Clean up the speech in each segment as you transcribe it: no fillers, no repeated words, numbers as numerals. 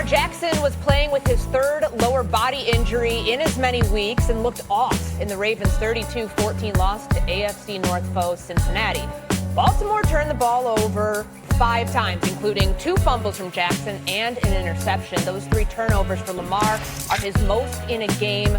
Lamar Jackson was playing with his third lower body injury in as many weeks and looked off in the Ravens' 32-14 loss to AFC North foe Cincinnati. Baltimore turned the ball over 5 times, including 2 fumbles from Jackson and an interception. Those 3 turnovers for Lamar are his most in a game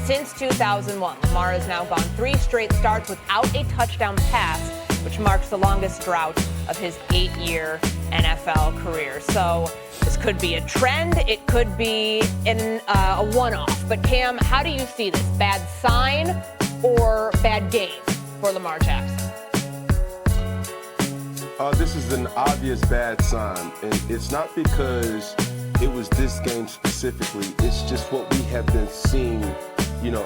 since 2001. Lamar has now gone 3 straight starts without a touchdown pass, which marks the longest drought of his 8-year NFL career. So this could be a trend. It could be a one-off. But Cam, how do you see this? Bad sign or bad game for Lamar Jackson? This is an obvious bad sign, and it's not because it was this game specifically. It's just what we have been seeing,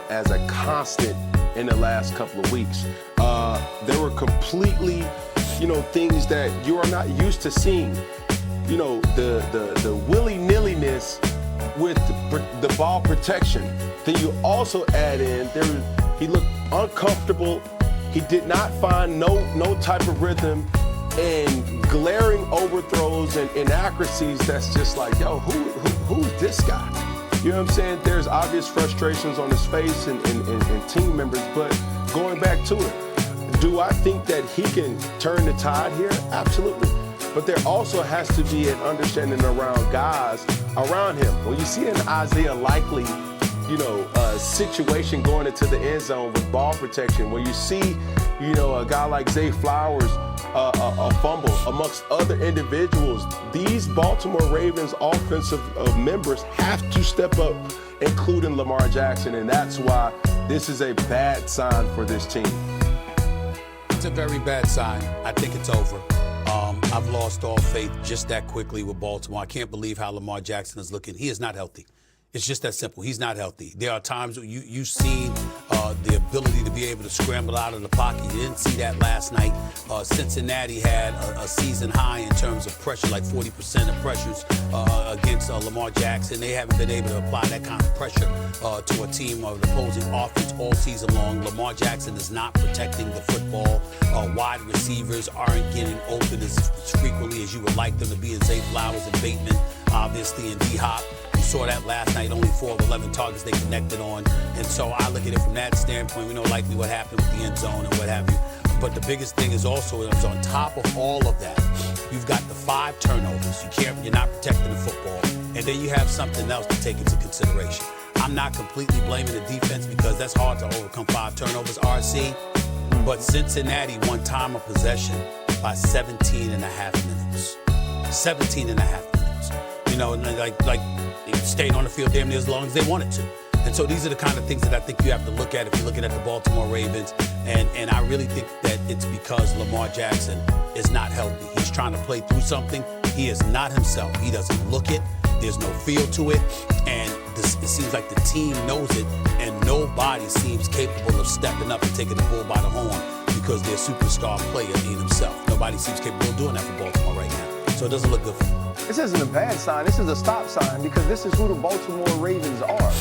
as a constant in the last couple of weeks. There were completely, things that you are not used to seeing. The willy-nilliness with the ball protection. Then you also add in he looked uncomfortable. He did not find no type of rhythm, and glaring overthrows and inaccuracies. That's just like, yo, who's this guy? You know what I'm saying? There's obvious frustrations on his face and team members, but going back to it, do I think that he can turn the tide here? Absolutely. But there also has to be an understanding around guys around him. When you see an Isaiah Likely, situation going into the end zone with ball protection, when you see, a guy like Zay Flowers, a fumble amongst other individuals, these Baltimore Ravens offensive members have to step up, including Lamar Jackson, and that's why this is a bad sign for this team. It's a very bad sign. I think it's over. I've lost all faith just that quickly with Baltimore. I can't believe how Lamar Jackson is looking. He is not healthy. It's just that simple. He's not healthy. There are times where you've seen the ability to be able to scramble out of the pocket. You didn't see that last night. Cincinnati had a season high in terms of pressure, like 40% of pressures against Lamar Jackson. They haven't been able to apply that kind of pressure to a team of the opposing offense all season long. Lamar Jackson is not protecting the football. Wide receivers aren't getting open as frequently as you would like them to be, in Zay Flowers and Bateman, obviously, and D-Hop. Saw that last night, only 4 of 11 targets they connected on. And so I look at it from that standpoint. We know likely what happened with the end zone and what have you. But the biggest thing is also, on top of all of that, you've got the 5 turnovers. You're not protecting the football. And then you have something else to take into consideration. I'm not completely blaming the defense because that's hard to overcome 5 turnovers, RC. But Cincinnati won time of possession by 17 and a half minutes. 17 and a half minutes. Like they stayed on the field damn near as long as they wanted to. And so these are the kind of things that I think you have to look at if you're looking at the Baltimore Ravens. And I really think that it's because Lamar Jackson is not healthy. He's trying to play through something. He is not himself. He doesn't look it. There's no feel to it. And it seems like the team knows it, and nobody seems capable of stepping up and taking the bull by the horn because their superstar player ain't himself. Nobody seems capable of doing that for Baltimore right now. So it doesn't look good for them. This isn't a bad sign. This is a stop sign because this is who the Baltimore Ravens are.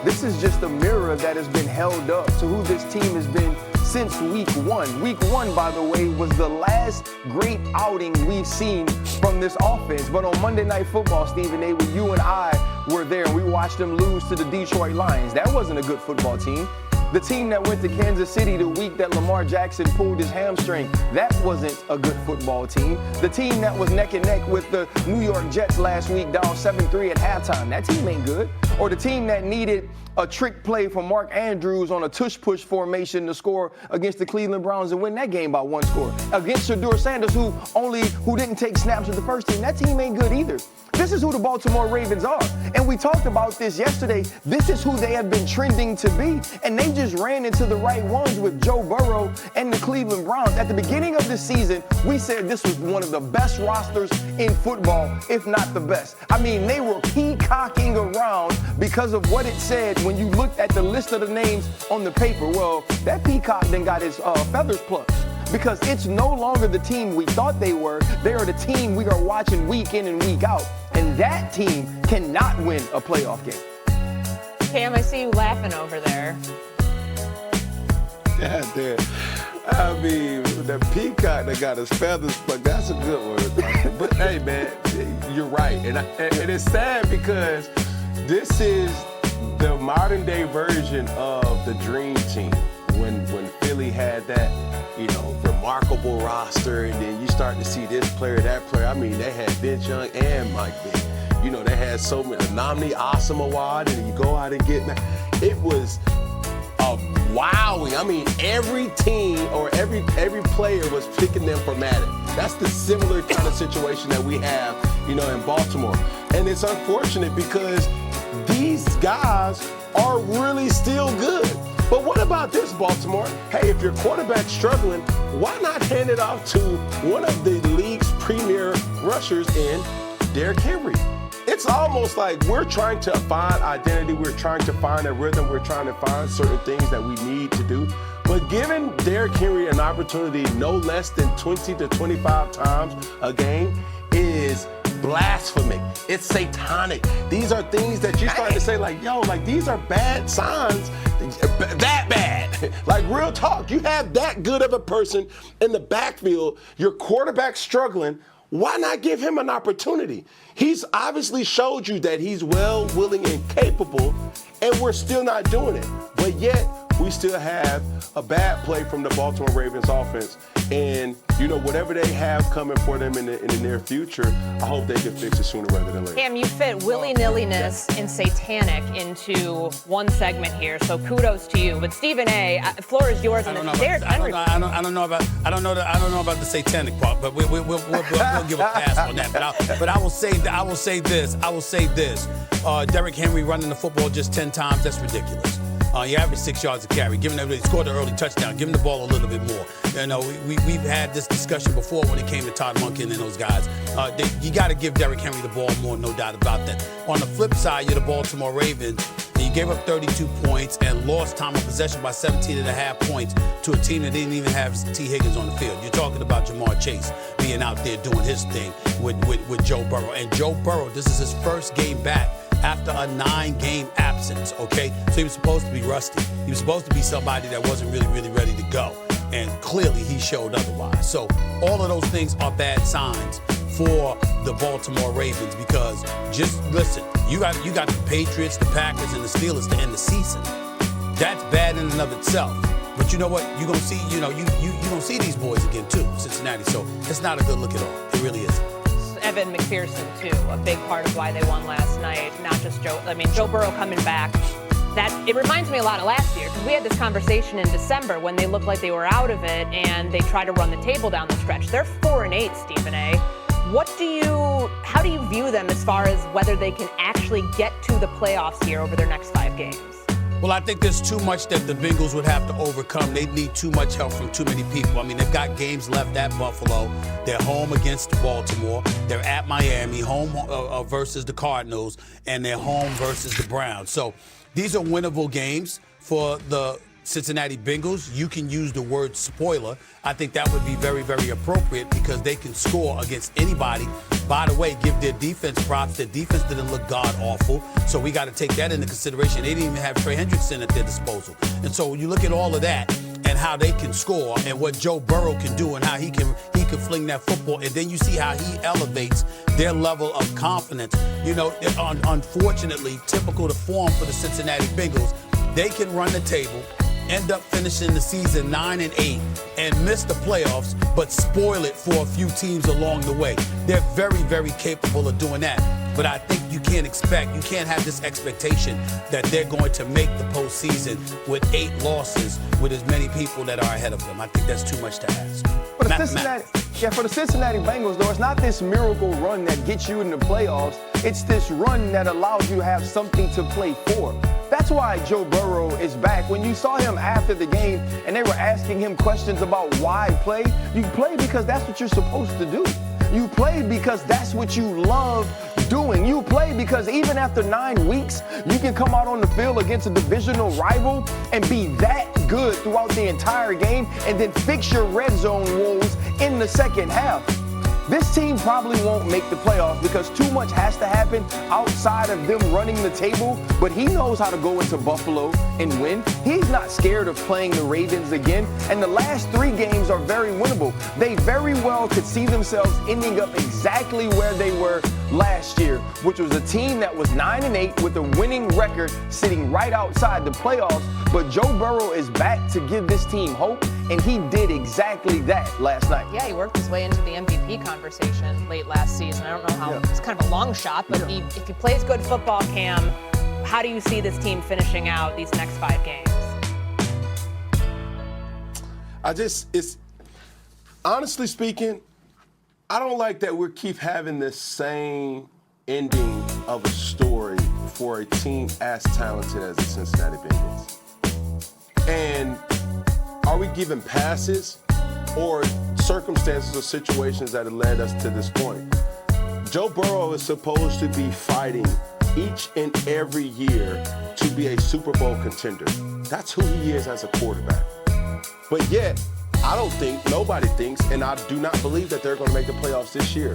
This is just a mirror that has been held up to who this team has been since week 1. Week 1, by the way, was the last great outing we've seen from this offense. But on Monday Night Football, Stephen A., when you and I were there and we watched them lose to the Detroit Lions, that wasn't a good football team. The team that went to Kansas City the week that Lamar Jackson pulled his hamstring, that wasn't a good football team. The team that was neck and neck with the New York Jets last week down 7-3 at halftime, that team ain't good. Or the team that needed a trick play from Mark Andrews on a tush-push formation to score against the Cleveland Browns and win that game by 1 score. Against Shedeur Sanders, who didn't take snaps with the first team, that team ain't good either. This is who the Baltimore Ravens are. And we talked about this yesterday. This is who they have been trending to be. And they just ran into the right ones with Joe Burrow and the Cleveland Browns. At the beginning of the season, we said this was one of the best rosters in football, if not the best. I mean, they were peacocking around because of what it said when you looked at the list of the names on the paper. Well, that peacock then got his feathers plucked. Because it's no longer the team we thought they were. They are the team we are watching week in and week out. And that team cannot win a playoff game. Cam, I see you laughing over there. Yeah, there. I mean, the peacock that got his feathers plucked, that's a good one. But hey, man, you're right. And it's sad because this is the modern day version of the dream team. When Philly had that, remarkable roster, and then you start to see this player, that player. I mean, they had Vince Young and Mike Vick. They had so many, Nomni Asamoah, and then you go out and get that. It was wowing. I mean, every team or every player was picking them for Madden. That's the similar kind of situation that we have, in Baltimore. And it's unfortunate because these guys are really still good. But what about this, Baltimore? Hey, if your quarterback's struggling, why not hand it off to one of the league's premier rushers in Derrick Henry? It's almost like we're trying to find identity, we're trying to find a rhythm, we're trying to find certain things that we need to do. But giving Derrick Henry an opportunity no less than 20 to 25 times a game is blasphemy. It's satanic. These are things that you start to say these are bad signs. That bad. Like, real talk. You have that good of a person in the backfield, your quarterback's struggling. Why not give him an opportunity? He's obviously showed you that he's well, willing, and capable, and we're still not doing it. But yet, we still have a bad play from the Baltimore Ravens offense. And, whatever they have coming for them in the near future, I hope they can fix it sooner rather than later. Cam, you fit willy-nilliness and satanic into one segment here, so kudos to you. But Stephen A., floor is yours. I don't know about the satanic part, but we'll give a pass on that. But I will say this. Derrick Henry running the football just 10 times, that's ridiculous. You average 6 yards a carry. He scored an early touchdown. Give him the ball a little bit more. We've had this discussion before when it came to Todd Monken and those guys. You got to give Derrick Henry the ball more, no doubt about that. On the flip side, you're the Baltimore Ravens. You gave up 32 points and lost time of possession by 17.5 points to a team that didn't even have T. Higgins on the field. You're talking about Jamar Chase being out there doing his thing with Joe Burrow. And Joe Burrow, this is his first game back after a 9-game absence, okay? So he was supposed to be rusty. He was supposed to be somebody that wasn't really, really ready to go. And clearly he showed otherwise. So all of those things are bad signs for the Baltimore Ravens because just listen, you got the Patriots, the Packers, and the Steelers to end the season. That's bad in and of itself. But you know what? You're gonna see, you're gonna see these boys again too, Cincinnati. So it's not a good look at all. It really isn't. Evan McPherson, too, a big part of why they won last night. Not just Joe Burrow coming back. It reminds me a lot of last year, because we had this conversation in December when they looked like they were out of it and they tried to run the table down the stretch. They're 4-8, Stephen A. How do you view them as far as whether they can actually get to the playoffs here over their next 5 games? Well, I think there's too much that the Bengals would have to overcome. They need too much help from too many people. I mean, they've got games left at Buffalo. They're home against Baltimore. They're at Miami, home versus the Cardinals, and they're home versus the Browns. So these are winnable games for the Cincinnati Bengals. You can use the word spoiler. I think that would be very, very appropriate because they can score against anybody. By the way, give their defense props. Their defense didn't look god-awful, so we got to take that into consideration. They didn't even have Trey Hendrickson at their disposal. And so you look at all of that and how they can score and what Joe Burrow can do and how he can fling that football, and then you see how he elevates their level of confidence. Unfortunately, typical to form for the Cincinnati Bengals, they can run the table, end up finishing the season 9-8 and miss the playoffs, but spoil it for a few teams along the way. They're very, very capable of doing that. But I think you can't have this expectation that they're going to make the postseason with 8 losses with as many people that are ahead of them. I think that's too much to ask. For the Cincinnati Bengals, though, it's not this miracle run that gets you in the playoffs. It's this run that allows you to have something to play for. That's why Joe Burrow is back. When you saw him after the game and they were asking him questions about why play, you play because that's what you're supposed to do. You play because that's what you love doing. You play because even after 9 weeks, you can come out on the field against a divisional rival and be that good throughout the entire game and then fix your red zone woes in the second half. This team probably won't make the playoffs because too much has to happen outside of them running the table, but he knows how to go into Buffalo and win. He's not scared of playing the Ravens again, and the last 3 games are very winnable. They very well could see themselves ending up exactly where they were last year, which was a team that was 9-8 with a winning record sitting right outside the playoffs, but Joe Burrow is back to give this team hope, and he did exactly that last night. Yeah, he worked his way into the MVP conversation late last season. I don't know how, it's kind of a long shot, but if he plays good football, Cam, how do you see this team finishing out these next 5 games? Honestly speaking, I don't like that we keep having this same ending of a story for a team as talented as the Cincinnati Bengals. And are we giving passes or circumstances or situations that have led us to this point? Joe Burrow is supposed to be fighting each and every year to be a Super Bowl contender. That's who he is as a quarterback. But yet, I don't think, nobody thinks, and I do not believe that they're going to make the playoffs this year.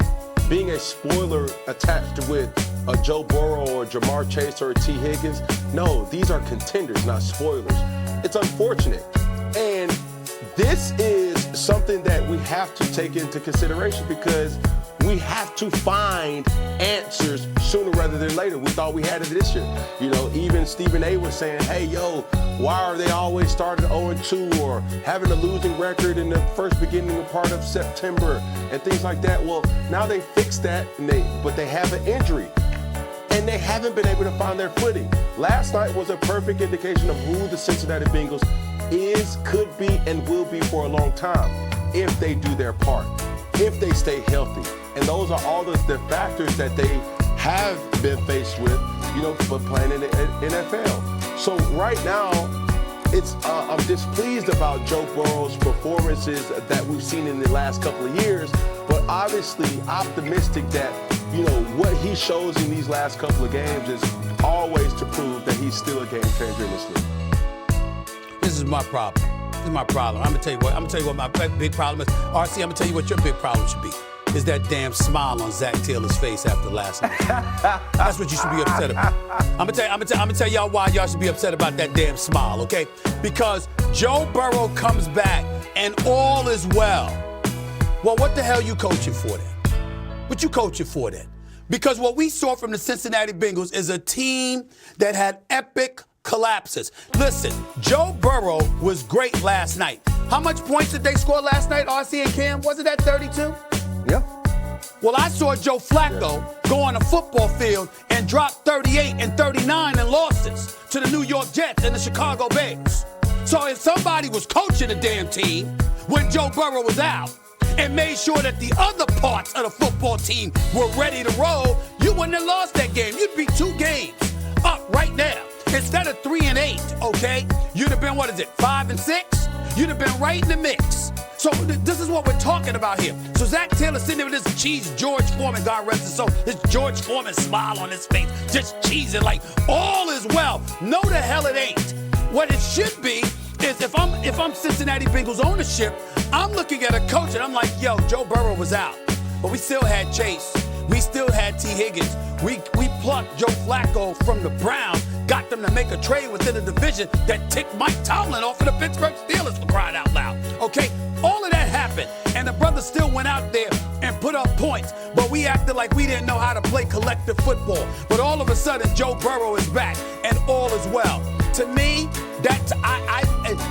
Being a spoiler attached with a Joe Burrow or Jamar Chase or a T. Higgins, no, these are contenders, not spoilers. It's unfortunate. And this is something that we have to take into consideration because we have to find answers sooner rather than later. We thought we had it this year. You know, even Stephen A. was saying, hey, yo, why are they always starting 0-2 or having a losing record in the first beginning part of September and things like that? Well, now they fixed that, but they have an injury. And they haven't been able to find their footing. Last night was a perfect indication of who the Cincinnati Bengals is, could be, and will be for a long time if they do their part, if they stay healthy. And those are all the factors that they have been faced with, you know, for playing in the NFL. So right now, I'm displeased about Joe Burrow's performances that we've seen in the last couple of years, but obviously optimistic that, you know, what he shows in these last couple of games is always to prove that he's still a game changer in this league. This is my problem. This is my problem. I'm gonna tell you what my big problem is. RC, I'm gonna tell you what your big problem should be. Is that damn smile on Zach Taylor's face after last night. That's what you should be upset about. I'm gonna tell y'all why y'all should be upset about that damn smile, okay? Because Joe Burrow comes back and all is well. Well, what the hell you coaching for then? What you coaching for then? Because what we saw from the Cincinnati Bengals is a team that had epic collapses. Listen, Joe Burrow was great last night. How much points did they score last night, RC and Cam? Was it at 32? Yeah. Well, I saw Joe Flacco go on a football field and drop 38 and 39 in losses to the New York Jets and the Chicago Bears. So if somebody was coaching the damn team when Joe Burrow was out and made sure that the other parts of the football team were ready to roll, you wouldn't have lost that game. You'd be 2 games up right now. Instead of 3-8, okay, you'd have been, 5-6? You'd have been right in the mix. So this is what we're talking about here. So Zach Taylor sitting there with this cheese George Foreman, God rest his soul, this George Foreman smile on his face, just cheesing like all is well. No, the hell it ain't. What it should be is if I'm Cincinnati Bengals ownership, I'm looking at a coach and I'm like, yo, Joe Burrow was out, but we still had Chase. We still had T. Higgins. We plucked Joe Flacco from the Browns, got them to make a trade within the division that ticked Mike Tomlin off of the Pittsburgh Steelers, for crying out loud. Okay? All of that happened, and the brothers still went out there and put up points, but we acted like we didn't know how to play collective football. But all of a sudden, Joe Burrow is back, and all is well. To me,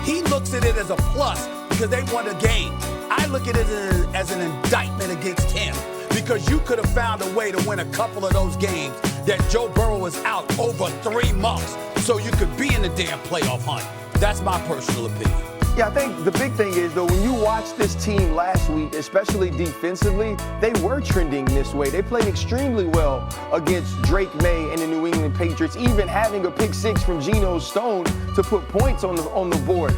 he looks at it as a plus because they won a game. I look at it as an indictment against him, because you could have found a way to win a couple of those games that Joe Burrow was out over 3 months so you could be in the damn playoff hunt. That's my personal opinion. Yeah, I think the big thing is, though, when you watch this team last week, especially defensively, they were trending this way. They played extremely well against Drake May and the New England Patriots, even having a pick 6 from Geno Stone to put points on the board.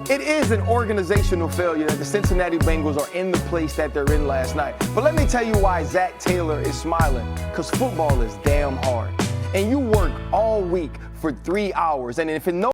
It is an organizational failure that the Cincinnati Bengals are in the place that they're in last night. But let me tell you why Zach Taylor is smiling, because football is damn hard. And you work all week for 3 hours, and if it no